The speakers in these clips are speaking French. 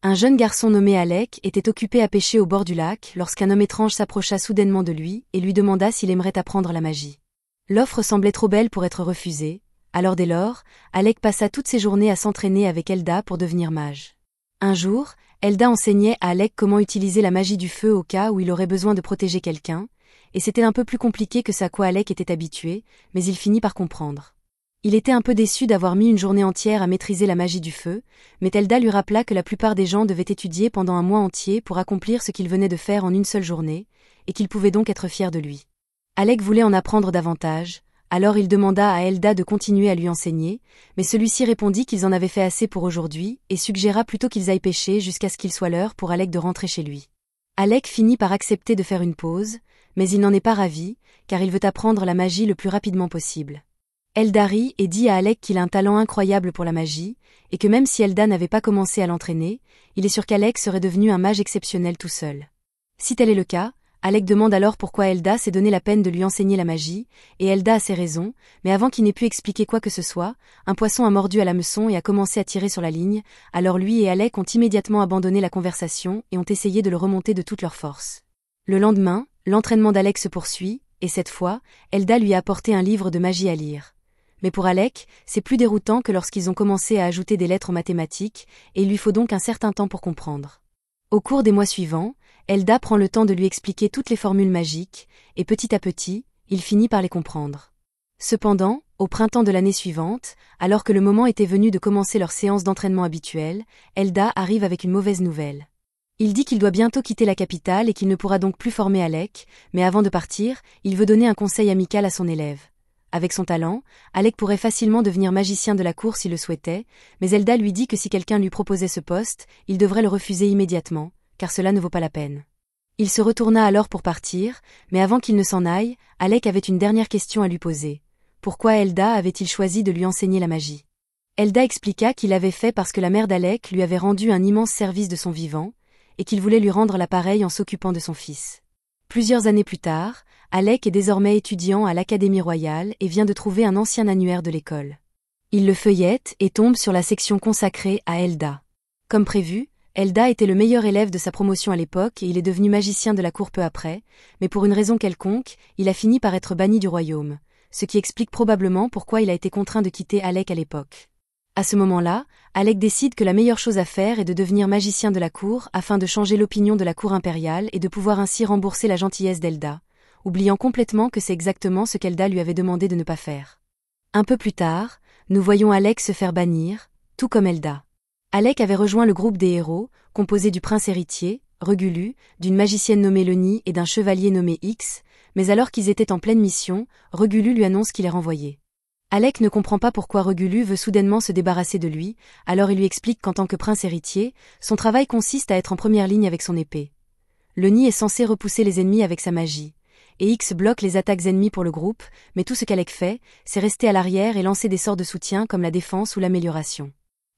Un jeune garçon nommé Alec était occupé à pêcher au bord du lac lorsqu'un homme étrange s'approcha soudainement de lui et lui demanda s'il aimerait apprendre la magie. L'offre semblait trop belle pour être refusée, alors dès lors, Alec passa toutes ses journées à s'entraîner avec Elda pour devenir mage. Un jour, Elda enseignait à Alec comment utiliser la magie du feu au cas où il aurait besoin de protéger quelqu'un, et c'était un peu plus compliqué que ce à quoi Alec était habitué, mais il finit par comprendre. Il était un peu déçu d'avoir mis une journée entière à maîtriser la magie du feu, mais Elda lui rappela que la plupart des gens devaient étudier pendant un mois entier pour accomplir ce qu'il venait de faire en une seule journée, et qu'il pouvait donc être fier de lui. Alec voulait en apprendre davantage, alors il demanda à Elda de continuer à lui enseigner, mais celui-ci répondit qu'ils en avaient fait assez pour aujourd'hui et suggéra plutôt qu'ils aillent pêcher jusqu'à ce qu'il soit l'heure pour Alec de rentrer chez lui. Alec finit par accepter de faire une pause, mais il n'en est pas ravi, car il veut apprendre la magie le plus rapidement possible. Elda rit et dit à Alec qu'il a un talent incroyable pour la magie, et que même si Elda n'avait pas commencé à l'entraîner, il est sûr qu'Alec serait devenu un mage exceptionnel tout seul. Si tel est le cas, Alec demande alors pourquoi Elda s'est donné la peine de lui enseigner la magie, et Elda a ses raisons, mais avant qu'il n'ait pu expliquer quoi que ce soit, un poisson a mordu à l'hameçon et a commencé à tirer sur la ligne, alors lui et Alec ont immédiatement abandonné la conversation et ont essayé de le remonter de toute leur force. Le lendemain, l'entraînement d'Alec se poursuit, et cette fois, Elda lui a apporté un livre de magie à lire. Mais pour Alec, c'est plus déroutant que lorsqu'ils ont commencé à ajouter des lettres aux mathématiques, et il lui faut donc un certain temps pour comprendre. Au cours des mois suivants, Elda prend le temps de lui expliquer toutes les formules magiques, et petit à petit, il finit par les comprendre. Cependant, au printemps de l'année suivante, alors que le moment était venu de commencer leur séance d'entraînement habituelle, Elda arrive avec une mauvaise nouvelle. Il dit qu'il doit bientôt quitter la capitale et qu'il ne pourra donc plus former Alec, mais avant de partir, il veut donner un conseil amical à son élève. Avec son talent, Alec pourrait facilement devenir magicien de la cour s'il le souhaitait, mais Elda lui dit que si quelqu'un lui proposait ce poste, il devrait le refuser immédiatement, car cela ne vaut pas la peine. Il se retourna alors pour partir, mais avant qu'il ne s'en aille, Alec avait une dernière question à lui poser. Pourquoi Elda avait-il choisi de lui enseigner la magie? Elda expliqua qu'il l'avait fait parce que la mère d'Alec lui avait rendu un immense service de son vivant, et qu'il voulait lui rendre l'appareil en s'occupant de son fils. Plusieurs années plus tard, Alec est désormais étudiant à l'Académie royale et vient de trouver un ancien annuaire de l'école. Il le feuillette et tombe sur la section consacrée à Elda. Comme prévu, Elda était le meilleur élève de sa promotion à l'époque et il est devenu magicien de la cour peu après, mais pour une raison quelconque, il a fini par être banni du royaume, ce qui explique probablement pourquoi il a été contraint de quitter Alec à l'époque. À ce moment-là, Alec décide que la meilleure chose à faire est de devenir magicien de la cour afin de changer l'opinion de la cour impériale et de pouvoir ainsi rembourser la gentillesse d'Elda, oubliant complètement que c'est exactement ce qu'Elda lui avait demandé de ne pas faire. Un peu plus tard, nous voyons Alec se faire bannir, tout comme Elda. Alec avait rejoint le groupe des héros, composé du prince héritier, Regulu, d'une magicienne nommée Leni et d'un chevalier nommé X, mais alors qu'ils étaient en pleine mission, Regulu lui annonce qu'il est renvoyé. Alec ne comprend pas pourquoi Regulu veut soudainement se débarrasser de lui, alors il lui explique qu'en tant que prince héritier, son travail consiste à être en première ligne avec son épée. Leni est censé repousser les ennemis avec sa magie, et X bloque les attaques ennemies pour le groupe, mais tout ce qu'Alec fait, c'est rester à l'arrière et lancer des sorts de soutien comme la défense ou l'amélioration.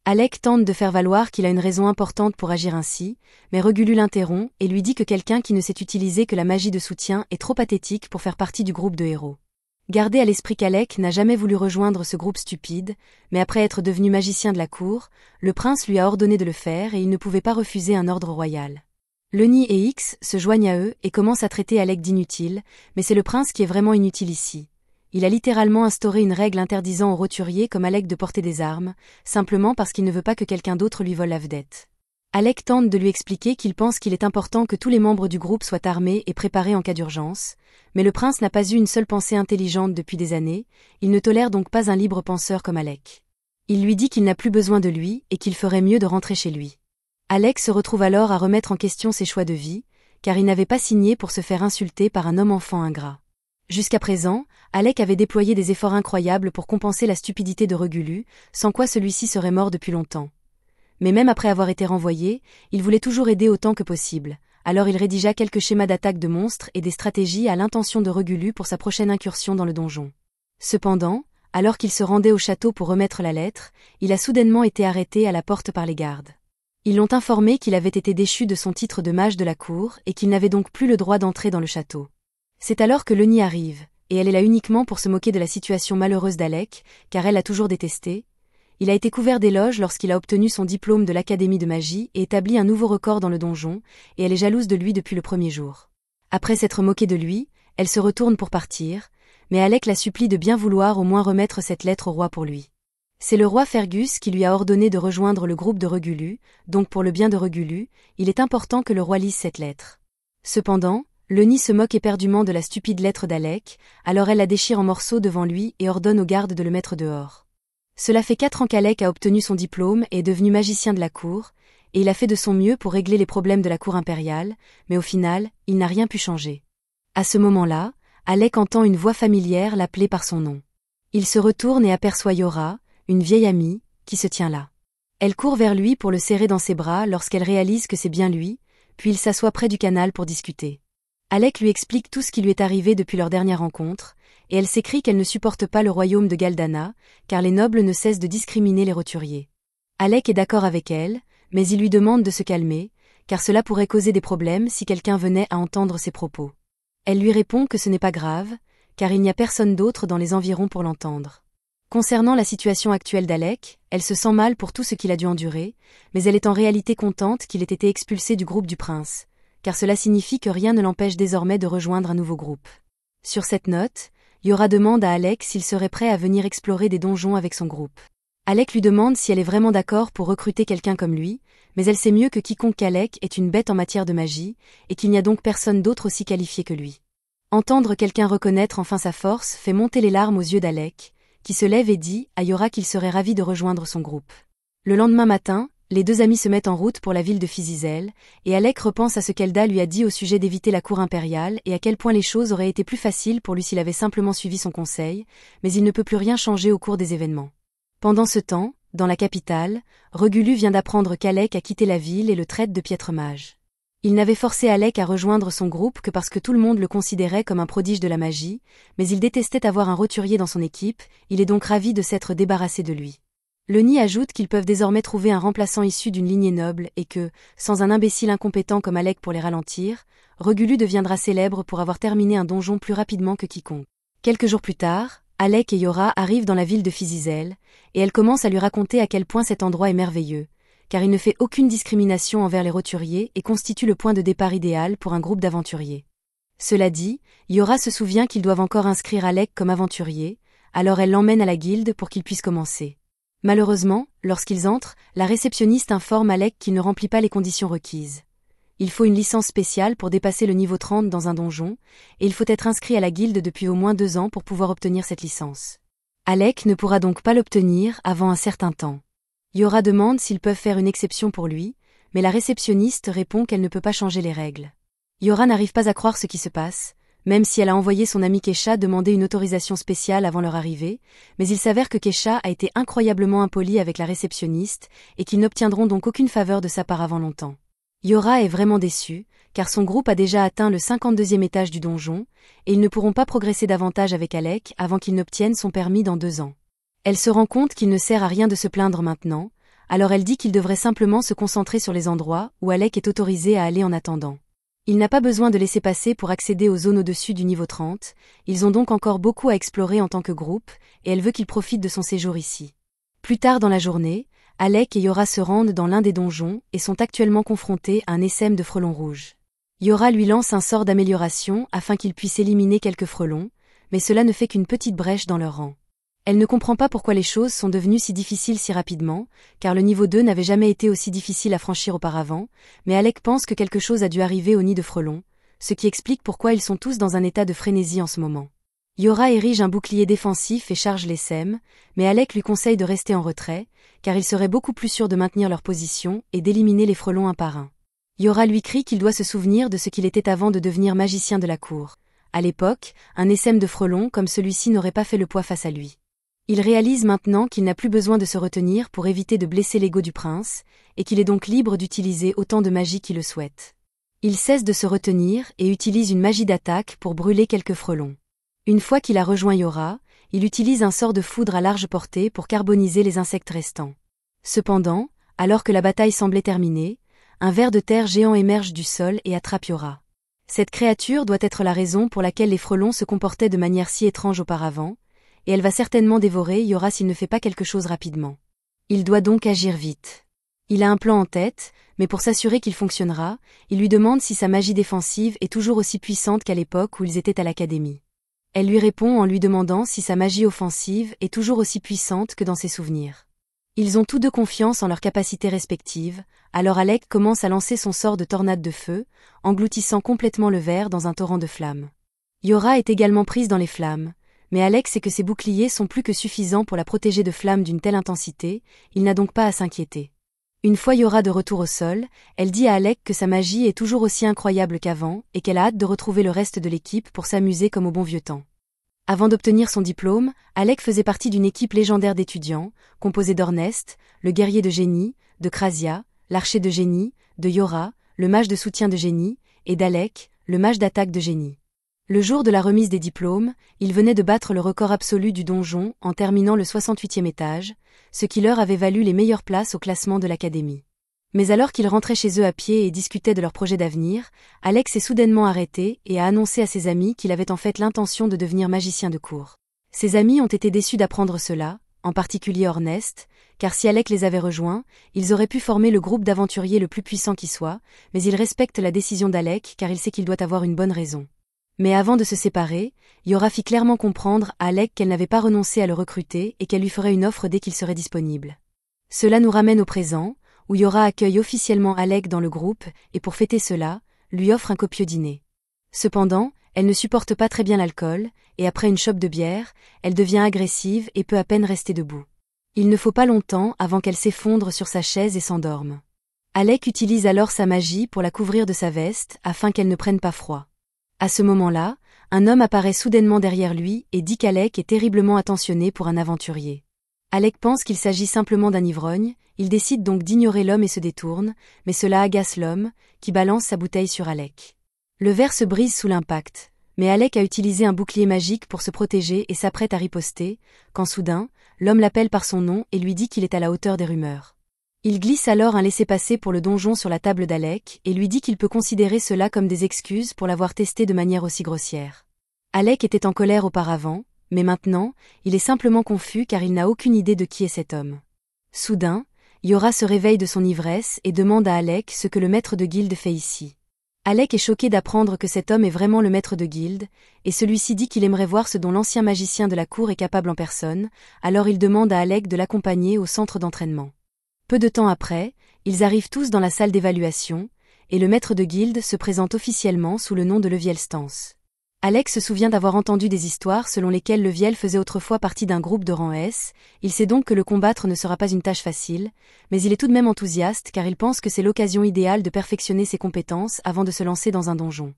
Alec tente de faire valoir qu'il a une raison importante pour agir ainsi, mais Regulu l'interrompt et lui dit que quelqu'un qui ne sait utiliser que la magie de soutien est trop pathétique pour faire partie du groupe de héros. Gardez à l'esprit qu'Alec n'a jamais voulu rejoindre ce groupe stupide, mais après être devenu magicien de la cour, le prince lui a ordonné de le faire et il ne pouvait pas refuser un ordre royal. Leni et X se joignent à eux et commencent à traiter Alec d'inutile, mais c'est le prince qui est vraiment inutile ici. Il a littéralement instauré une règle interdisant aux roturiers comme Alec de porter des armes, simplement parce qu'il ne veut pas que quelqu'un d'autre lui vole la vedette. Alec tente de lui expliquer qu'il pense qu'il est important que tous les membres du groupe soient armés et préparés en cas d'urgence, mais le prince n'a pas eu une seule pensée intelligente depuis des années, il ne tolère donc pas un libre penseur comme Alec. Il lui dit qu'il n'a plus besoin de lui et qu'il ferait mieux de rentrer chez lui. Alec se retrouve alors à remettre en question ses choix de vie, car il n'avait pas signé pour se faire insulter par un homme-enfant ingrat. Jusqu'à présent, Alec avait déployé des efforts incroyables pour compenser la stupidité de Regulu, sans quoi celui-ci serait mort depuis longtemps. Mais même après avoir été renvoyé, il voulait toujours aider autant que possible, alors il rédigea quelques schémas d'attaque de monstres et des stratégies à l'intention de Regulu pour sa prochaine incursion dans le donjon. Cependant, alors qu'il se rendait au château pour remettre la lettre, il a soudainement été arrêté à la porte par les gardes. Ils l'ont informé qu'il avait été déchu de son titre de mage de la cour et qu'il n'avait donc plus le droit d'entrer dans le château. C'est alors que Leni arrive, et elle est là uniquement pour se moquer de la situation malheureuse d'Alec, car elle l'a toujours détesté. Il a été couvert d'éloges lorsqu'il a obtenu son diplôme de l'Académie de magie et établi un nouveau record dans le donjon, et elle est jalouse de lui depuis le premier jour. Après s'être moquée de lui, elle se retourne pour partir, mais Alec la supplie de bien vouloir au moins remettre cette lettre au roi pour lui. C'est le roi Fergus qui lui a ordonné de rejoindre le groupe de Regulu, donc pour le bien de Regulu, il est important que le roi lise cette lettre. Cependant, Lenny se moque éperdument de la stupide lettre d'Alec, alors elle la déchire en morceaux devant lui et ordonne aux gardes de le mettre dehors. Cela fait 4 ans qu'Alec a obtenu son diplôme et est devenu magicien de la cour, et il a fait de son mieux pour régler les problèmes de la cour impériale, mais au final, il n'a rien pu changer. À ce moment-là, Alec entend une voix familière l'appeler par son nom. Il se retourne et aperçoit Yora, une vieille amie, qui se tient là. Elle court vers lui pour le serrer dans ses bras lorsqu'elle réalise que c'est bien lui, puis il s'assoit près du canal pour discuter. Alec lui explique tout ce qui lui est arrivé depuis leur dernière rencontre, et elle s'écrie qu'elle ne supporte pas le royaume de Galdana, car les nobles ne cessent de discriminer les roturiers. Alec est d'accord avec elle, mais il lui demande de se calmer, car cela pourrait causer des problèmes si quelqu'un venait à entendre ses propos. Elle lui répond que ce n'est pas grave, car il n'y a personne d'autre dans les environs pour l'entendre. Concernant la situation actuelle d'Alec, elle se sent mal pour tout ce qu'il a dû endurer, mais elle est en réalité contente qu'il ait été expulsé du groupe du prince, car cela signifie que rien ne l'empêche désormais de rejoindre un nouveau groupe. Sur cette note, Yora demande à Alec s'il serait prêt à venir explorer des donjons avec son groupe. Alec lui demande si elle est vraiment d'accord pour recruter quelqu'un comme lui, mais elle sait mieux que quiconque qu'Alec est une bête en matière de magie, et qu'il n'y a donc personne d'autre aussi qualifié que lui. Entendre quelqu'un reconnaître enfin sa force fait monter les larmes aux yeux d'Alec, qui se lève et dit à Yora qu'il serait ravi de rejoindre son groupe. Le lendemain matin, les deux amis se mettent en route pour la ville de Fizizel, et Alec repense à ce qu'Elda lui a dit au sujet d'éviter la cour impériale et à quel point les choses auraient été plus faciles pour lui s'il avait simplement suivi son conseil, mais il ne peut plus rien changer au cours des événements. Pendant ce temps, dans la capitale, Regulu vient d'apprendre qu'Alec a quitté la ville et le traite de piètre mage. Il n'avait forcé Alec à rejoindre son groupe que parce que tout le monde le considérait comme un prodige de la magie, mais il détestait avoir un roturier dans son équipe, il est donc ravi de s'être débarrassé de lui. Lenny ajoute qu'ils peuvent désormais trouver un remplaçant issu d'une lignée noble et que, sans un imbécile incompétent comme Alec pour les ralentir, Regulu deviendra célèbre pour avoir terminé un donjon plus rapidement que quiconque. Quelques jours plus tard, Alec et Yora arrivent dans la ville de Fizizel, et elle commence à lui raconter à quel point cet endroit est merveilleux, car il ne fait aucune discrimination envers les roturiers et constitue le point de départ idéal pour un groupe d'aventuriers. Cela dit, Yora se souvient qu'ils doivent encore inscrire Alec comme aventurier, alors elle l'emmène à la guilde pour qu'il puisse commencer. Malheureusement, lorsqu'ils entrent, la réceptionniste informe Alec qu'il ne remplit pas les conditions requises. Il faut une licence spéciale pour dépasser le niveau 30 dans un donjon, et il faut être inscrit à la guilde depuis au moins 2 ans pour pouvoir obtenir cette licence. Alec ne pourra donc pas l'obtenir avant un certain temps. Yora demande s'ils peuvent faire une exception pour lui, mais la réceptionniste répond qu'elle ne peut pas changer les règles. Yora n'arrive pas à croire ce qui se passe, même si elle a envoyé son amie Kesha demander une autorisation spéciale avant leur arrivée, mais il s'avère que Kesha a été incroyablement impolie avec la réceptionniste et qu'ils n'obtiendront donc aucune faveur de sa part avant longtemps. Yora est vraiment déçue, car son groupe a déjà atteint le 52e étage du donjon, et ils ne pourront pas progresser davantage avec Alec avant qu'il n'obtienne son permis dans 2 ans. Elle se rend compte qu'il ne sert à rien de se plaindre maintenant, alors elle dit qu'il devrait simplement se concentrer sur les endroits où Alec est autorisé à aller en attendant. Il n'a pas besoin de laisser passer pour accéder aux zones au-dessus du niveau 30, ils ont donc encore beaucoup à explorer en tant que groupe, et elle veut qu'il profite de son séjour ici. Plus tard dans la journée, Alec et Yora se rendent dans l'un des donjons et sont actuellement confrontés à un essaim de frelons rouges. Yora lui lance un sort d'amélioration afin qu'il puisse éliminer quelques frelons, mais cela ne fait qu'une petite brèche dans leur rang. Elle ne comprend pas pourquoi les choses sont devenues si difficiles si rapidement, car le niveau 2 n'avait jamais été aussi difficile à franchir auparavant, mais Alec pense que quelque chose a dû arriver au nid de frelons, ce qui explique pourquoi ils sont tous dans un état de frénésie en ce moment. Yora érige un bouclier défensif et charge les sèmes, mais Alec lui conseille de rester en retrait, car il serait beaucoup plus sûr de maintenir leur position et d'éliminer les frelons un par un. Yora lui crie qu'il doit se souvenir de ce qu'il était avant de devenir magicien de la cour. À l'époque, un essaim de frelons comme celui-ci n'aurait pas fait le poids face à lui. Il réalise maintenant qu'il n'a plus besoin de se retenir pour éviter de blesser l'ego du prince, et qu'il est donc libre d'utiliser autant de magie qu'il le souhaite. Il cesse de se retenir et utilise une magie d'attaque pour brûler quelques frelons. Une fois qu'il a rejoint Yora, il utilise un sort de foudre à large portée pour carboniser les insectes restants. Cependant, alors que la bataille semblait terminée, un ver de terre géant émerge du sol et attrape Yora. Cette créature doit être la raison pour laquelle les frelons se comportaient de manière si étrange auparavant, et elle va certainement dévorer Yora s'il ne fait pas quelque chose rapidement. Il doit donc agir vite. Il a un plan en tête, mais pour s'assurer qu'il fonctionnera, il lui demande si sa magie défensive est toujours aussi puissante qu'à l'époque où ils étaient à l'académie. Elle lui répond en lui demandant si sa magie offensive est toujours aussi puissante que dans ses souvenirs. Ils ont tous deux confiance en leurs capacités respectives, alors Alec commence à lancer son sort de tornade de feu, engloutissant complètement le verre dans un torrent de flammes. Yora est également prise dans les flammes, mais Alec sait que ses boucliers sont plus que suffisants pour la protéger de flammes d'une telle intensité, il n'a donc pas à s'inquiéter. Une fois Yora de retour au sol, elle dit à Alec que sa magie est toujours aussi incroyable qu'avant et qu'elle a hâte de retrouver le reste de l'équipe pour s'amuser comme au bon vieux temps. Avant d'obtenir son diplôme, Alec faisait partie d'une équipe légendaire d'étudiants, composée d'Ornest, le guerrier de génie, de Krasia, l'archer de génie, de Yora, le mage de soutien de génie, et d'Alec, le mage d'attaque de génie. Le jour de la remise des diplômes, ils venaient de battre le record absolu du donjon en terminant le 68e étage, ce qui leur avait valu les meilleures places au classement de l'académie. Mais alors qu'ils rentraient chez eux à pied et discutaient de leurs projets d'avenir, Alex s'est soudainement arrêté et a annoncé à ses amis qu'il avait en fait l'intention de devenir magicien de cour. Ses amis ont été déçus d'apprendre cela, en particulier Ornest, car si Alec les avait rejoints, ils auraient pu former le groupe d'aventuriers le plus puissant qui soit, mais il respecte la décision d'Alec car il sait qu'il doit avoir une bonne raison. Mais avant de se séparer, Yora fit clairement comprendre à Alec qu'elle n'avait pas renoncé à le recruter et qu'elle lui ferait une offre dès qu'il serait disponible. Cela nous ramène au présent, où Yora accueille officiellement Alec dans le groupe et pour fêter cela, lui offre un copieux dîner. Cependant, elle ne supporte pas très bien l'alcool, et après une chope de bière, elle devient agressive et peut à peine rester debout. Il ne faut pas longtemps avant qu'elle s'effondre sur sa chaise et s'endorme. Alec utilise alors sa magie pour la couvrir de sa veste afin qu'elle ne prenne pas froid. À ce moment-là, un homme apparaît soudainement derrière lui et dit qu'Alec est terriblement attentionné pour un aventurier. Alec pense qu'il s'agit simplement d'un ivrogne, il décide donc d'ignorer l'homme et se détourne, mais cela agace l'homme, qui balance sa bouteille sur Alec. Le verre se brise sous l'impact, mais Alec a utilisé un bouclier magique pour se protéger et s'apprête à riposter, quand soudain, l'homme l'appelle par son nom et lui dit qu'il est à la hauteur des rumeurs. Il glisse alors un laissez-passer pour le donjon sur la table d'Alec et lui dit qu'il peut considérer cela comme des excuses pour l'avoir testé de manière aussi grossière. Alec était en colère auparavant, mais maintenant, il est simplement confus car il n'a aucune idée de qui est cet homme. Soudain, Yora se réveille de son ivresse et demande à Alec ce que le maître de guilde fait ici. Alec est choqué d'apprendre que cet homme est vraiment le maître de guilde, et celui-ci dit qu'il aimerait voir ce dont l'ancien magicien de la cour est capable en personne, alors il demande à Alec de l'accompagner au centre d'entraînement. Peu de temps après, ils arrivent tous dans la salle d'évaluation, et le maître de guilde se présente officiellement sous le nom de Leviel Stance. Alec se souvient d'avoir entendu des histoires selon lesquelles Leviel faisait autrefois partie d'un groupe de rang S, il sait donc que le combattre ne sera pas une tâche facile, mais il est tout de même enthousiaste car il pense que c'est l'occasion idéale de perfectionner ses compétences avant de se lancer dans un donjon.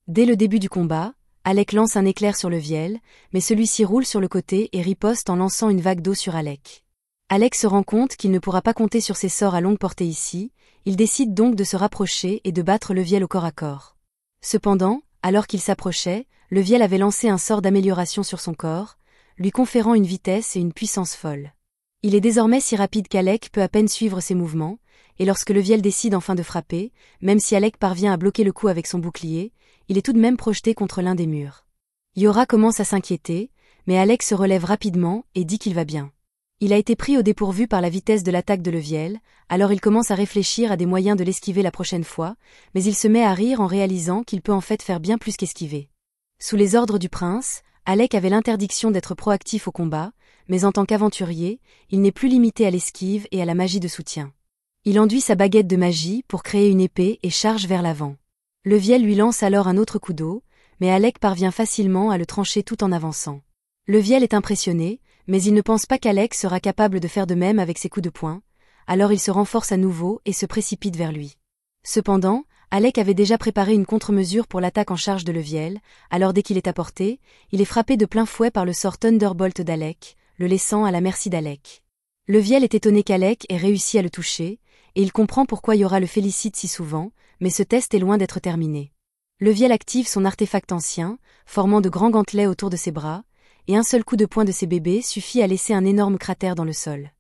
Dès le début du combat, Alec lance un éclair sur Leviel, mais celui-ci roule sur le côté et riposte en lançant une vague d'eau sur Alec. Alec se rend compte qu'il ne pourra pas compter sur ses sorts à longue portée ici, il décide donc de se rapprocher et de battre Leviel au corps à corps. Cependant, alors qu'il s'approchait, Leviel avait lancé un sort d'amélioration sur son corps, lui conférant une vitesse et une puissance folles. Il est désormais si rapide qu'Alec peut à peine suivre ses mouvements, et lorsque Leviel décide enfin de frapper, même si Alec parvient à bloquer le coup avec son bouclier, il est tout de même projeté contre l'un des murs. Yora commence à s'inquiéter, mais Alec se relève rapidement et dit qu'il va bien. Il a été pris au dépourvu par la vitesse de l'attaque de Leviel, alors il commence à réfléchir à des moyens de l'esquiver la prochaine fois, mais il se met à rire en réalisant qu'il peut en fait faire bien plus qu'esquiver. Sous les ordres du prince, Alec avait l'interdiction d'être proactif au combat, mais en tant qu'aventurier, il n'est plus limité à l'esquive et à la magie de soutien. Il enduit sa baguette de magie pour créer une épée et charge vers l'avant. Leviel lui lance alors un autre coup d'eau, mais Alec parvient facilement à le trancher tout en avançant. Leviel est impressionné, mais il ne pense pas qu'Alec sera capable de faire de même avec ses coups de poing, alors il se renforce à nouveau et se précipite vers lui. Cependant, Alec avait déjà préparé une contre-mesure pour l'attaque en charge de Leviel, alors dès qu'il est à portée, il est frappé de plein fouet par le sort Thunderbolt d'Alec, le laissant à la merci d'Alec. Leviel est étonné qu'Alec ait réussi à le toucher, et il comprend pourquoi Yora le félicite si souvent, mais ce test est loin d'être terminé. Leviel active son artefact ancien, formant de grands gantelets autour de ses bras, et un seul coup de poing de ses bébés suffit à laisser un énorme cratère dans le sol.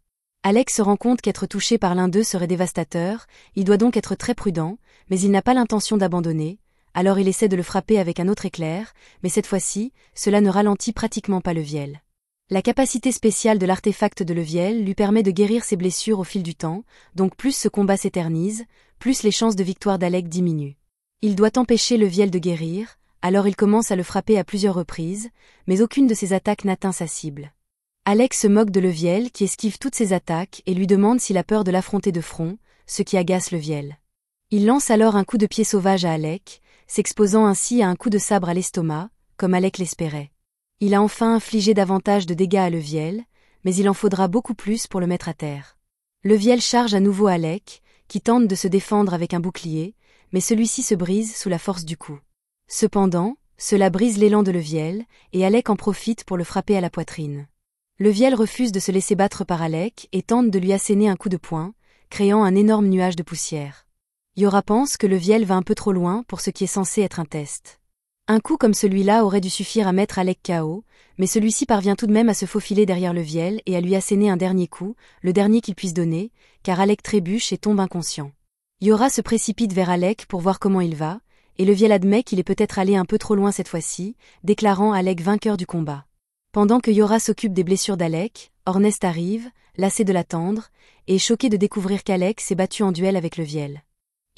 Alec se rend compte qu'être touché par l'un d'eux serait dévastateur, il doit donc être très prudent, mais il n'a pas l'intention d'abandonner, alors il essaie de le frapper avec un autre éclair, mais cette fois-ci, cela ne ralentit pratiquement pas Leviel. La capacité spéciale de l'artefact de Leviel lui permet de guérir ses blessures au fil du temps, donc plus ce combat s'éternise, plus les chances de victoire d'Alec diminuent. Il doit empêcher Leviel de guérir, alors il commence à le frapper à plusieurs reprises, mais aucune de ses attaques n'atteint sa cible. Alec se moque de Leviel qui esquive toutes ses attaques et lui demande s'il a peur de l'affronter de front, ce qui agace Leviel. Il lance alors un coup de pied sauvage à Alec, s'exposant ainsi à un coup de sabre à l'estomac, comme Alec l'espérait. Il a enfin infligé davantage de dégâts à Leviel, mais il en faudra beaucoup plus pour le mettre à terre. Leviel charge à nouveau Alec, qui tente de se défendre avec un bouclier, mais celui-ci se brise sous la force du coup. Cependant, cela brise l'élan de Leviel, et Alec en profite pour le frapper à la poitrine. Leviel refuse de se laisser battre par Alec et tente de lui asséner un coup de poing, créant un énorme nuage de poussière. Yora pense que Leviel va un peu trop loin pour ce qui est censé être un test. Un coup comme celui-là aurait dû suffire à mettre Alec KO, mais celui-ci parvient tout de même à se faufiler derrière Leviel et à lui asséner un dernier coup, le dernier qu'il puisse donner, car Alec trébuche et tombe inconscient. Yora se précipite vers Alec pour voir comment il va, et Leviel admet qu'il est peut-être allé un peu trop loin cette fois-ci, déclarant Alec vainqueur du combat. Pendant que Yora s'occupe des blessures d'Alec, Ornest arrive, lassé de l'attendre, et choqué de découvrir qu'Alec s'est battu en duel avec Leviel.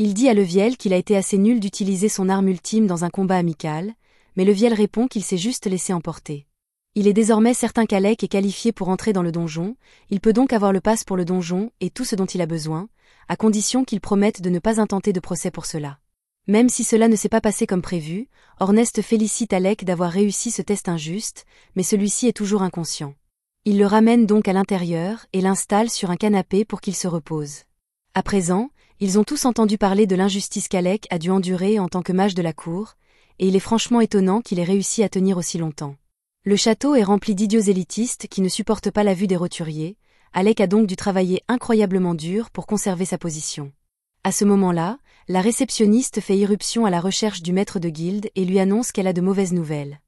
Il dit à Leviel qu'il a été assez nul d'utiliser son arme ultime dans un combat amical, mais Leviel répond qu'il s'est juste laissé emporter. Il est désormais certain qu'Alec est qualifié pour entrer dans le donjon, il peut donc avoir le pass pour le donjon et tout ce dont il a besoin, à condition qu'il promette de ne pas intenter de procès pour cela. Même si cela ne s'est pas passé comme prévu, Ornest félicite Alec d'avoir réussi ce test injuste, mais celui-ci est toujours inconscient. Il le ramène donc à l'intérieur et l'installe sur un canapé pour qu'il se repose. À présent, ils ont tous entendu parler de l'injustice qu'Alec a dû endurer en tant que mage de la cour, et il est franchement étonnant qu'il ait réussi à tenir aussi longtemps. Le château est rempli d'idiots élitistes qui ne supportent pas la vue des roturiers, Alec a donc dû travailler incroyablement dur pour conserver sa position. À ce moment-là, la réceptionniste fait irruption à la recherche du maître de guilde et lui annonce qu'elle a de mauvaises nouvelles.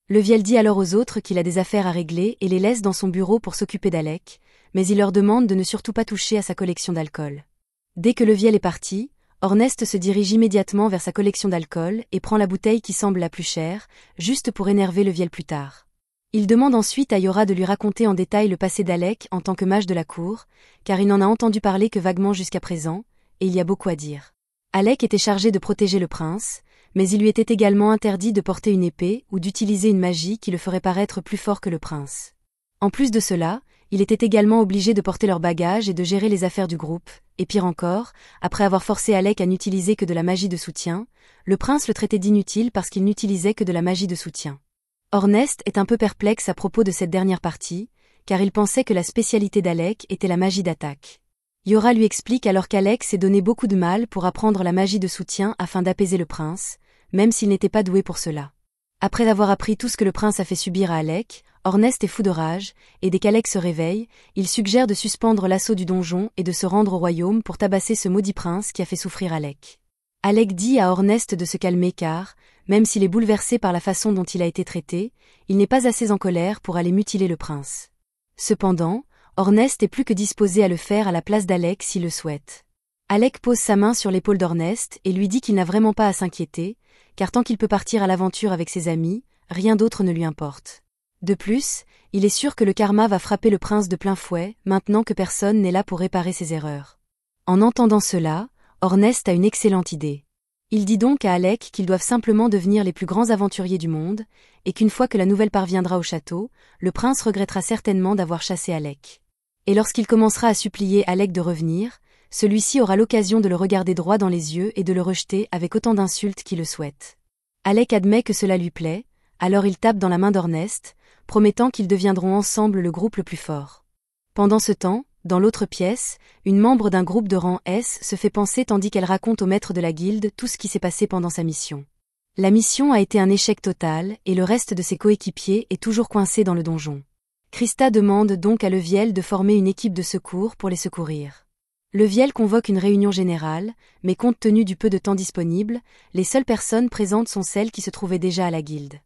Leviel dit alors aux autres qu'il a des affaires à régler et les laisse dans son bureau pour s'occuper d'Alec, mais il leur demande de ne surtout pas toucher à sa collection d'alcool. Dès que Leviel est parti, Ornest se dirige immédiatement vers sa collection d'alcool et prend la bouteille qui semble la plus chère, juste pour énerver Leviel plus tard. Il demande ensuite à Yora de lui raconter en détail le passé d'Alec en tant que mage de la cour, car il n'en a entendu parler que vaguement jusqu'à présent, et il y a beaucoup à dire. Alec était chargé de protéger le prince, mais il lui était également interdit de porter une épée ou d'utiliser une magie qui le ferait paraître plus fort que le prince. En plus de cela, il était également obligé de porter leurs bagages et de gérer les affaires du groupe, et pire encore, après avoir forcé Alec à n'utiliser que de la magie de soutien, le prince le traitait d'inutile parce qu'il n'utilisait que de la magie de soutien. Ornest est un peu perplexe à propos de cette dernière partie, car il pensait que la spécialité d'Alec était la magie d'attaque. Yora lui explique alors qu'Alec s'est donné beaucoup de mal pour apprendre la magie de soutien afin d'apaiser le prince, même s'il n'était pas doué pour cela. Après avoir appris tout ce que le prince a fait subir à Alec, Ornest est fou de rage, et dès qu'Alec se réveille, il suggère de suspendre l'assaut du donjon et de se rendre au royaume pour tabasser ce maudit prince qui a fait souffrir Alec. Alec dit à Ornest de se calmer car, même s'il est bouleversé par la façon dont il a été traité, il n'est pas assez en colère pour aller mutiler le prince. Cependant, Ornest est plus que disposé à le faire à la place d'Alec s'il le souhaite. Alec pose sa main sur l'épaule d'Ornest et lui dit qu'il n'a vraiment pas à s'inquiéter, car tant qu'il peut partir à l'aventure avec ses amis, rien d'autre ne lui importe. De plus, il est sûr que le karma va frapper le prince de plein fouet, maintenant que personne n'est là pour réparer ses erreurs. En entendant cela, Ornest a une excellente idée. Il dit donc à Alec qu'ils doivent simplement devenir les plus grands aventuriers du monde, et qu'une fois que la nouvelle parviendra au château, le prince regrettera certainement d'avoir chassé Alec. Et lorsqu'il commencera à supplier Alec de revenir, celui-ci aura l'occasion de le regarder droit dans les yeux et de le rejeter avec autant d'insultes qu'il le souhaite. Alec admet que cela lui plaît, alors il tape dans la main d'Ornest, promettant qu'ils deviendront ensemble le groupe le plus fort. Pendant ce temps, dans l'autre pièce, une membre d'un groupe de rang S se fait panser tandis qu'elle raconte au maître de la guilde tout ce qui s'est passé pendant sa mission. La mission a été un échec total et le reste de ses coéquipiers est toujours coincé dans le donjon. Krista demande donc à Leviel de former une équipe de secours pour les secourir. Leviel convoque une réunion générale, mais compte tenu du peu de temps disponible, les seules personnes présentes sont celles qui se trouvaient déjà à la guilde.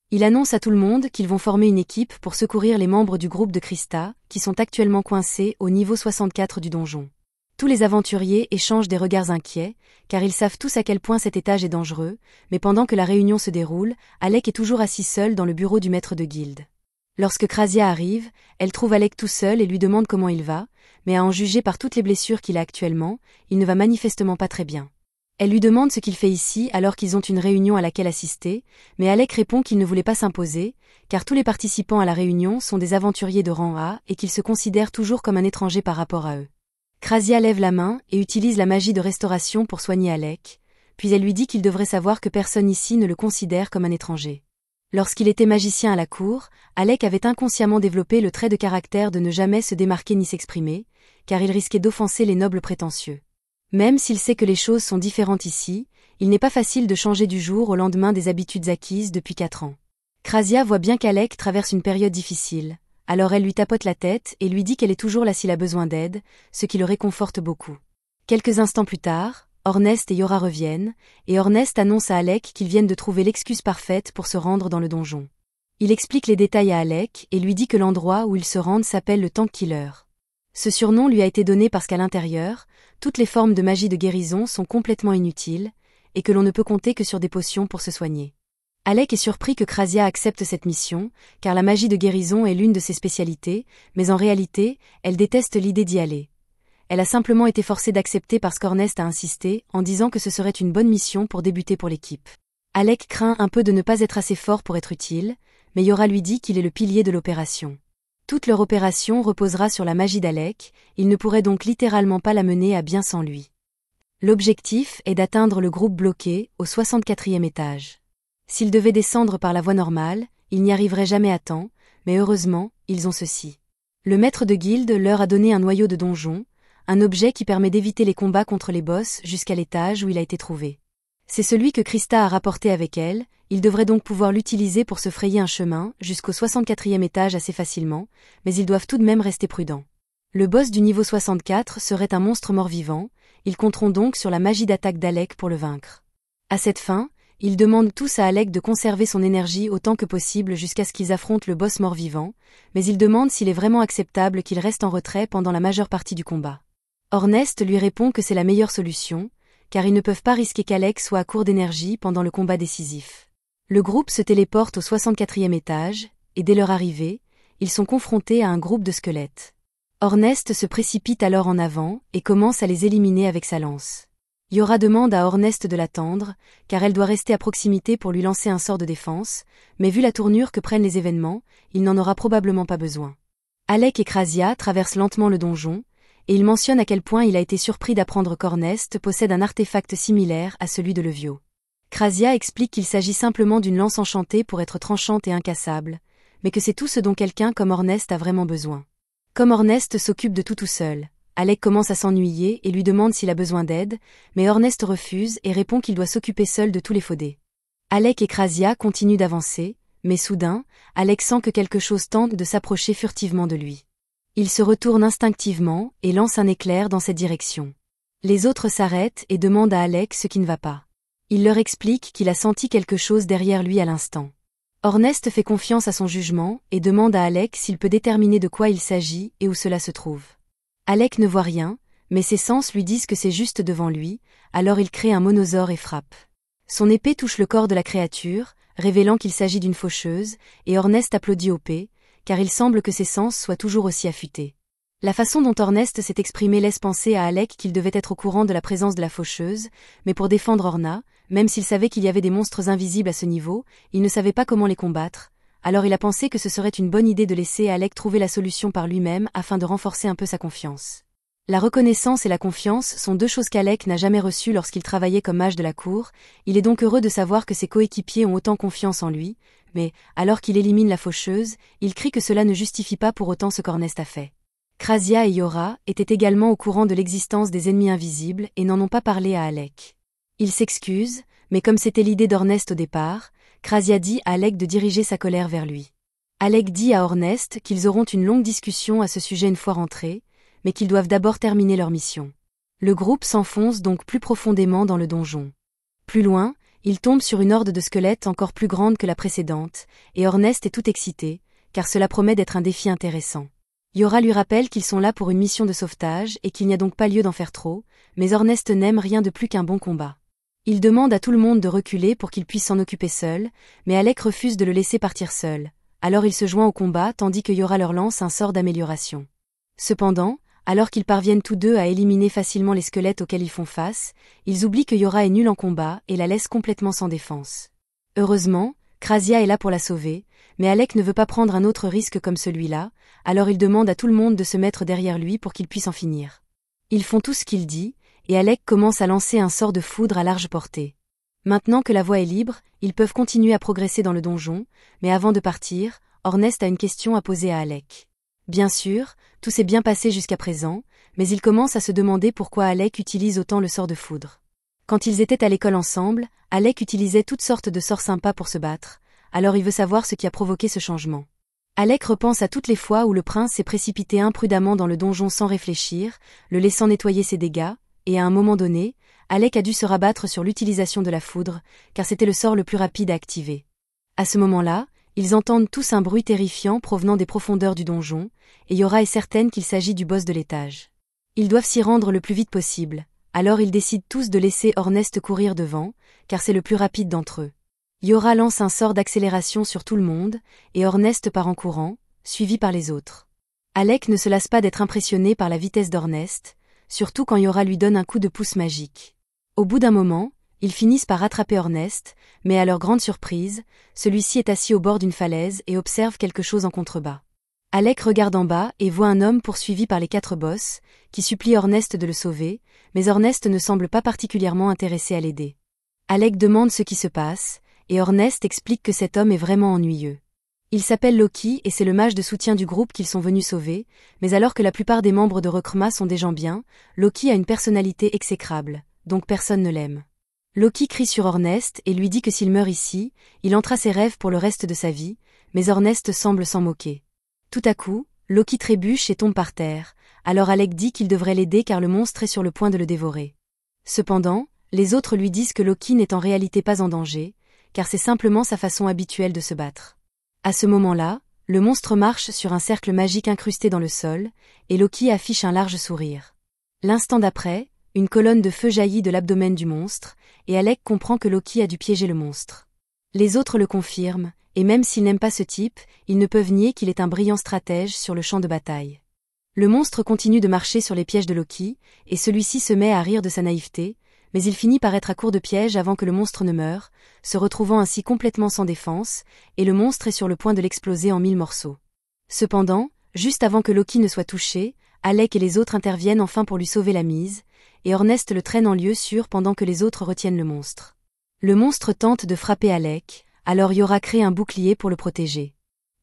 Il annonce à tout le monde qu'ils vont former une équipe pour secourir les membres du groupe de Krista, qui sont actuellement coincés au niveau 64 du donjon. Tous les aventuriers échangent des regards inquiets, car ils savent tous à quel point cet étage est dangereux, mais pendant que la réunion se déroule, Alec est toujours assis seul dans le bureau du maître de guilde. Lorsque Krasia arrive, elle trouve Alec tout seul et lui demande comment il va, mais à en juger par toutes les blessures qu'il a actuellement, il ne va manifestement pas très bien. Elle lui demande ce qu'il fait ici alors qu'ils ont une réunion à laquelle assister, mais Alec répond qu'il ne voulait pas s'imposer, car tous les participants à la réunion sont des aventuriers de rang A et qu'il se considère toujours comme un étranger par rapport à eux. Krasia lève la main et utilise la magie de restauration pour soigner Alec, puis elle lui dit qu'il devrait savoir que personne ici ne le considère comme un étranger. Lorsqu'il était magicien à la cour, Alec avait inconsciemment développé le trait de caractère de ne jamais se démarquer ni s'exprimer, car il risquait d'offenser les nobles prétentieux. Même s'il sait que les choses sont différentes ici, il n'est pas facile de changer du jour au lendemain des habitudes acquises depuis 4 ans. Krasia voit bien qu'Alec traverse une période difficile, alors elle lui tapote la tête et lui dit qu'elle est toujours là s'il a besoin d'aide, ce qui le réconforte beaucoup. Quelques instants plus tard, Ornest et Yora reviennent, et Ornest annonce à Alec qu'ils viennent de trouver l'excuse parfaite pour se rendre dans le donjon. Il explique les détails à Alec et lui dit que l'endroit où ils se rendent s'appelle le Tank Killer. Ce surnom lui a été donné parce qu'à l'intérieur, toutes les formes de magie de guérison sont complètement inutiles, et que l'on ne peut compter que sur des potions pour se soigner. Alec est surpris que Krasia accepte cette mission, car la magie de guérison est l'une de ses spécialités, mais en réalité, elle déteste l'idée d'y aller. Elle a simplement été forcée d'accepter parce qu'Ornest a insisté, en disant que ce serait une bonne mission pour débuter pour l'équipe. Alec craint un peu de ne pas être assez fort pour être utile, mais Yora lui dit qu'il est le pilier de l'opération. Toute leur opération reposera sur la magie d'Alec, il ne pourrait donc littéralement pas la mener à bien sans lui. L'objectif est d'atteindre le groupe bloqué, au 64e étage. S'ils devaient descendre par la voie normale, ils n'y arriveraient jamais à temps, mais heureusement, ils ont ceci. Le maître de guilde leur a donné un noyau de donjon, un objet qui permet d'éviter les combats contre les boss jusqu'à l'étage où il a été trouvé. C'est celui que Krista a rapporté avec elle, il devrait donc pouvoir l'utiliser pour se frayer un chemin jusqu'au 64e étage assez facilement, mais ils doivent tout de même rester prudents. Le boss du niveau 64 serait un monstre mort-vivant, ils compteront donc sur la magie d'attaque d'Alec pour le vaincre. À cette fin, ils demandent tous à Alec de conserver son énergie autant que possible jusqu'à ce qu'ils affrontent le boss mort-vivant, mais ils demandent s'il est vraiment acceptable qu'il reste en retrait pendant la majeure partie du combat. Ornest lui répond que c'est la meilleure solution, car ils ne peuvent pas risquer qu'Alec soit à court d'énergie pendant le combat décisif. Le groupe se téléporte au 64e étage, et dès leur arrivée, ils sont confrontés à un groupe de squelettes. Ornest se précipite alors en avant et commence à les éliminer avec sa lance. Yora demande à Ornest de l'attendre, car elle doit rester à proximité pour lui lancer un sort de défense, mais vu la tournure que prennent les événements, il n'en aura probablement pas besoin. Alec et Krasia traversent lentement le donjon, et il mentionne à quel point il a été surpris d'apprendre qu'Ornest possède un artefact similaire à celui de Levio. Krasia explique qu'il s'agit simplement d'une lance enchantée pour être tranchante et incassable, mais que c'est tout ce dont quelqu'un comme Ornest a vraiment besoin. Comme Ornest s'occupe de tout seul, Alec commence à s'ennuyer et lui demande s'il a besoin d'aide, mais Ornest refuse et répond qu'il doit s'occuper seul de tous les faudés. Alec et Krasia continuent d'avancer, mais soudain, Alec sent que quelque chose tente de s'approcher furtivement de lui. Il se retourne instinctivement et lance un éclair dans cette direction. Les autres s'arrêtent et demandent à Alec ce qui ne va pas. Il leur explique qu'il a senti quelque chose derrière lui à l'instant. Ornest fait confiance à son jugement et demande à Alec s'il peut déterminer de quoi il s'agit et où cela se trouve. Alec ne voit rien, mais ses sens lui disent que c'est juste devant lui, alors il crée un monosaure et frappe. Son épée touche le corps de la créature, révélant qu'il s'agit d'une faucheuse, et Ornest applaudit au paix, car il semble que ses sens soient toujours aussi affûtés. La façon dont Ornest s'est exprimé laisse penser à Alec qu'il devait être au courant de la présence de la faucheuse, mais pour défendre Orna, même s'il savait qu'il y avait des monstres invisibles à ce niveau, il ne savait pas comment les combattre, alors il a pensé que ce serait une bonne idée de laisser Alec trouver la solution par lui-même afin de renforcer un peu sa confiance. La reconnaissance et la confiance sont deux choses qu'Alec n'a jamais reçues lorsqu'il travaillait comme mage de la cour, il est donc heureux de savoir que ses coéquipiers ont autant confiance en lui, mais, alors qu'il élimine la faucheuse, il crie que cela ne justifie pas pour autant ce qu'Ornest a fait. Krasia et Yora étaient également au courant de l'existence des ennemis invisibles et n'en ont pas parlé à Alec. Ils s'excusent, mais comme c'était l'idée d'Ornest au départ, Krasia dit à Alec de diriger sa colère vers lui. Alec dit à Ornest qu'ils auront une longue discussion à ce sujet une fois rentrés, mais qu'ils doivent d'abord terminer leur mission. Le groupe s'enfonce donc plus profondément dans le donjon. Plus loin, il tombe sur une horde de squelettes encore plus grande que la précédente, et Ornest est tout excité, car cela promet d'être un défi intéressant. Yora lui rappelle qu'ils sont là pour une mission de sauvetage et qu'il n'y a donc pas lieu d'en faire trop, mais Ornest n'aime rien de plus qu'un bon combat. Il demande à tout le monde de reculer pour qu'il puisse s'en occuper seul, mais Alec refuse de le laisser partir seul. alors il se joint au combat tandis que Yora leur lance un sort d'amélioration. Cependant, alors qu'ils parviennent tous deux à éliminer facilement les squelettes auxquels ils font face, ils oublient que Yora est nulle en combat et la laissent complètement sans défense. Heureusement, Krasia est là pour la sauver, mais Alec ne veut pas prendre un autre risque comme celui-là, alors il demande à tout le monde de se mettre derrière lui pour qu'il puisse en finir. Ils font tout ce qu'il dit, et Alec commence à lancer un sort de foudre à large portée. Maintenant que la voie est libre, ils peuvent continuer à progresser dans le donjon, mais avant de partir, Ornest a une question à poser à Alec. Bien sûr, tout s'est bien passé jusqu'à présent, mais il commence à se demander pourquoi Alec utilise autant le sort de foudre. Quand ils étaient à l'école ensemble, Alec utilisait toutes sortes de sorts sympas pour se battre, alors il veut savoir ce qui a provoqué ce changement. Alec repense à toutes les fois où le prince s'est précipité imprudemment dans le donjon sans réfléchir, le laissant nettoyer ses dégâts, et à un moment donné, Alec a dû se rabattre sur l'utilisation de la foudre, car c'était le sort le plus rapide à activer. À ce moment-là, ils entendent tous un bruit terrifiant provenant des profondeurs du donjon, et Yora est certaine qu'il s'agit du boss de l'étage. Ils doivent s'y rendre le plus vite possible, alors ils décident tous de laisser Ornest courir devant, car c'est le plus rapide d'entre eux. Yora lance un sort d'accélération sur tout le monde, et Ornest part en courant, suivi par les autres. Alec ne se lasse pas d'être impressionné par la vitesse d'Ornest, surtout quand Yora lui donne un coup de pouce magique. Au bout d'un moment, ils finissent par rattraper Ornest, mais à leur grande surprise, celui-ci est assis au bord d'une falaise et observe quelque chose en contrebas. Alec regarde en bas et voit un homme poursuivi par les 4 boss, qui supplie Ornest de le sauver, mais Ornest ne semble pas particulièrement intéressé à l'aider. Alec demande ce qui se passe, et Ornest explique que cet homme est vraiment ennuyeux. Il s'appelle Loki et c'est le mage de soutien du groupe qu'ils sont venus sauver, mais alors que la plupart des membres de Rekrma sont des gens bien, Loki a une personnalité exécrable, donc personne ne l'aime. Loki crie sur Ornest et lui dit que s'il meurt ici, il hantera ses rêves pour le reste de sa vie, mais Ornest semble s'en moquer. Tout à coup, Loki trébuche et tombe par terre, alors Alec dit qu'il devrait l'aider car le monstre est sur le point de le dévorer. Cependant, les autres lui disent que Loki n'est en réalité pas en danger, car c'est simplement sa façon habituelle de se battre. À ce moment-là, le monstre marche sur un cercle magique incrusté dans le sol, et Loki affiche un large sourire. L'instant d'après, une colonne de feu jaillit de l'abdomen du monstre, et Alec comprend que Loki a dû piéger le monstre. Les autres le confirment, et même s'ils n'aiment pas ce type, ils ne peuvent nier qu'il est un brillant stratège sur le champ de bataille. Le monstre continue de marcher sur les pièges de Loki, et celui-ci se met à rire de sa naïveté, mais il finit par être à court de pièges avant que le monstre ne meure, se retrouvant ainsi complètement sans défense, et le monstre est sur le point de l'exploser en 1000 morceaux. Cependant, juste avant que Loki ne soit touché, Alec et les autres interviennent enfin pour lui sauver la mise, et Ornest le traîne en lieu sûr pendant que les autres retiennent le monstre. Le monstre tente de frapper Alec, alors Yora crée un bouclier pour le protéger.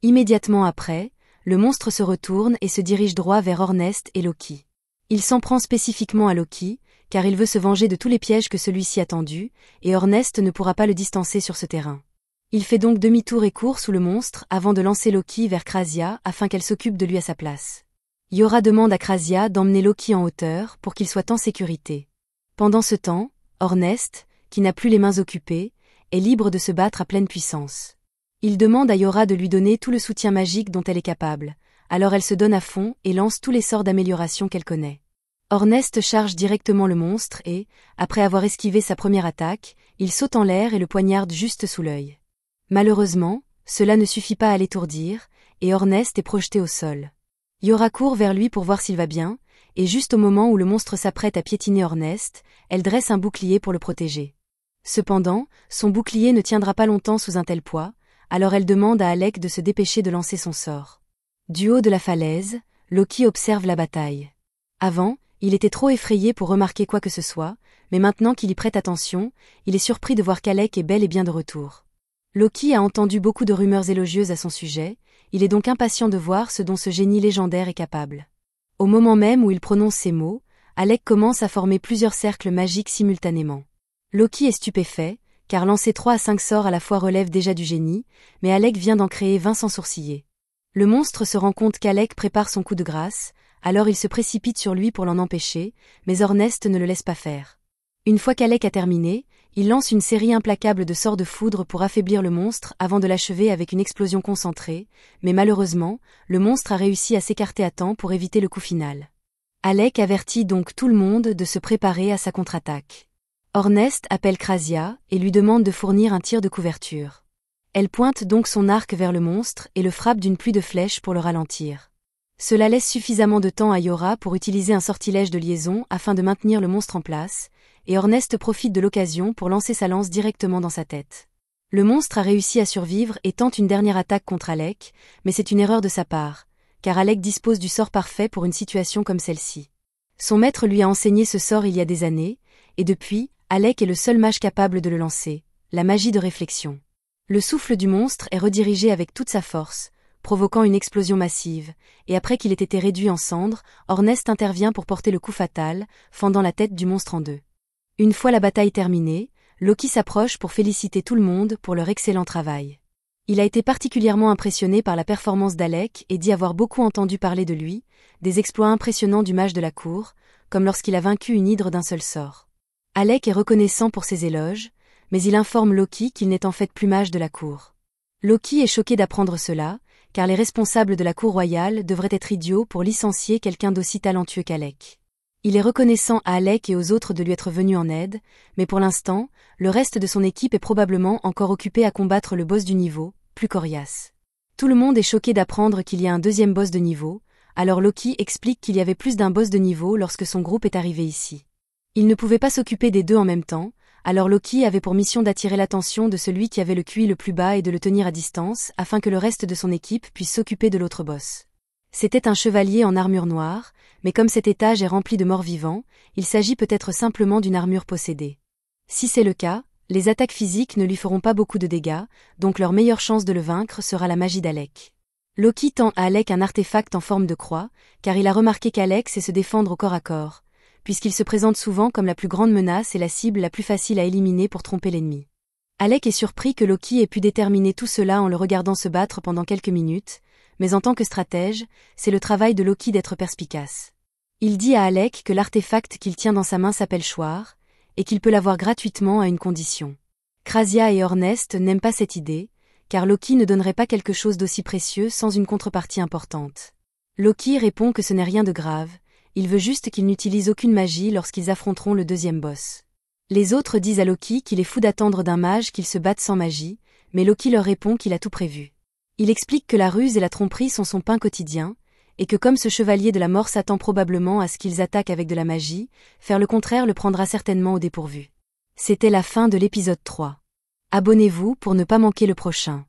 Immédiatement après, le monstre se retourne et se dirige droit vers Ornest et Loki. Il s'en prend spécifiquement à Loki, car il veut se venger de tous les pièges que celui-ci a tendus, et Ornest ne pourra pas le distancer sur ce terrain. Il fait donc demi-tour et court sous le monstre avant de lancer Loki vers Krasia afin qu'elle s'occupe de lui à sa place. Yora demande à Krasia d'emmener Loki en hauteur pour qu'il soit en sécurité. Pendant ce temps, Ornest, qui n'a plus les mains occupées, est libre de se battre à pleine puissance. Il demande à Yora de lui donner tout le soutien magique dont elle est capable, alors elle se donne à fond et lance tous les sorts d'amélioration qu'elle connaît. Ornest charge directement le monstre et, après avoir esquivé sa première attaque, il saute en l'air et le poignarde juste sous l'œil. Malheureusement, cela ne suffit pas à l'étourdir, et Ornest est projeté au sol. Yora court vers lui pour voir s'il va bien, et juste au moment où le monstre s'apprête à piétiner Ornest, elle dresse un bouclier pour le protéger. Cependant, son bouclier ne tiendra pas longtemps sous un tel poids, alors elle demande à Alec de se dépêcher de lancer son sort. Du haut de la falaise, Loki observe la bataille. Avant, il était trop effrayé pour remarquer quoi que ce soit, mais maintenant qu'il y prête attention, il est surpris de voir qu'Alec est bel et bien de retour. Loki a entendu beaucoup de rumeurs élogieuses à son sujet, il est donc impatient de voir ce dont ce génie légendaire est capable. Au moment même où il prononce ces mots, Alec commence à former plusieurs cercles magiques simultanément. Loki est stupéfait, car lancer 3 à 5 sorts à la fois relève déjà du génie, mais Alec vient d'en créer 20 sans sourciller. Le monstre se rend compte qu'Alec prépare son coup de grâce, alors il se précipite sur lui pour l'en empêcher, mais Ornest ne le laisse pas faire. Une fois qu'Alec a terminé, il lance une série implacable de sorts de foudre pour affaiblir le monstre avant de l'achever avec une explosion concentrée, mais malheureusement, le monstre a réussi à s'écarter à temps pour éviter le coup final. Alec avertit donc tout le monde de se préparer à sa contre-attaque. Ornest appelle Krasia et lui demande de fournir un tir de couverture. Elle pointe donc son arc vers le monstre et le frappe d'une pluie de flèches pour le ralentir. Cela laisse suffisamment de temps à Yora pour utiliser un sortilège de liaison afin de maintenir le monstre en place, et Ornest profite de l'occasion pour lancer sa lance directement dans sa tête. Le monstre a réussi à survivre et tente une dernière attaque contre Alec, mais c'est une erreur de sa part, car Alec dispose du sort parfait pour une situation comme celle-ci. Son maître lui a enseigné ce sort il y a des années, et depuis, Alec est le seul mage capable de le lancer, la magie de réflexion. Le souffle du monstre est redirigé avec toute sa force, provoquant une explosion massive, et après qu'il ait été réduit en cendres, Ornest intervient pour porter le coup fatal, fendant la tête du monstre en deux. Une fois la bataille terminée, Loki s'approche pour féliciter tout le monde pour leur excellent travail. Il a été particulièrement impressionné par la performance d'Alec et dit avoir beaucoup entendu parler de lui, des exploits impressionnants du mage de la cour, comme lorsqu'il a vaincu une hydre d'un seul sort. Alec est reconnaissant pour ses éloges, mais il informe Loki qu'il n'est en fait plus mage de la cour. Loki est choqué d'apprendre cela, car les responsables de la cour royale devraient être idiots pour licencier quelqu'un d'aussi talentueux qu'Alec. Il est reconnaissant à Alec et aux autres de lui être venus en aide, mais pour l'instant, le reste de son équipe est probablement encore occupé à combattre le boss du niveau, plus coriace. Tout le monde est choqué d'apprendre qu'il y a un deuxième boss de niveau, alors Loki explique qu'il y avait plus d'un boss de niveau lorsque son groupe est arrivé ici. Il ne pouvait pas s'occuper des deux en même temps, alors Loki avait pour mission d'attirer l'attention de celui qui avait le QI le plus bas et de le tenir à distance afin que le reste de son équipe puisse s'occuper de l'autre boss. C'était un chevalier en armure noire, mais comme cet étage est rempli de morts-vivants, il s'agit peut-être simplement d'une armure possédée. Si c'est le cas, les attaques physiques ne lui feront pas beaucoup de dégâts, donc leur meilleure chance de le vaincre sera la magie d'Alec. Loki tend à Alec un artefact en forme de croix, car il a remarqué qu'Alec sait se défendre au corps à corps, puisqu'il se présente souvent comme la plus grande menace et la cible la plus facile à éliminer pour tromper l'ennemi. Alec est surpris que Loki ait pu déterminer tout cela en le regardant se battre pendant quelques minutes, mais en tant que stratège, c'est le travail de Loki d'être perspicace. Il dit à Alec que l'artefact qu'il tient dans sa main s'appelle Choir, et qu'il peut l'avoir gratuitement à une condition. Krasia et Ornest n'aiment pas cette idée, car Loki ne donnerait pas quelque chose d'aussi précieux sans une contrepartie importante. Loki répond que ce n'est rien de grave, il veut juste qu'il n'utilise aucune magie lorsqu'ils affronteront le deuxième boss. Les autres disent à Loki qu'il est fou d'attendre d'un mage qu'il se batte sans magie, mais Loki leur répond qu'il a tout prévu. Il explique que la ruse et la tromperie sont son pain quotidien, et que comme ce chevalier de la mort s'attend probablement à ce qu'ils attaquent avec de la magie, faire le contraire le prendra certainement au dépourvu. C'était la fin de l'épisode 3. Abonnez-vous pour ne pas manquer le prochain.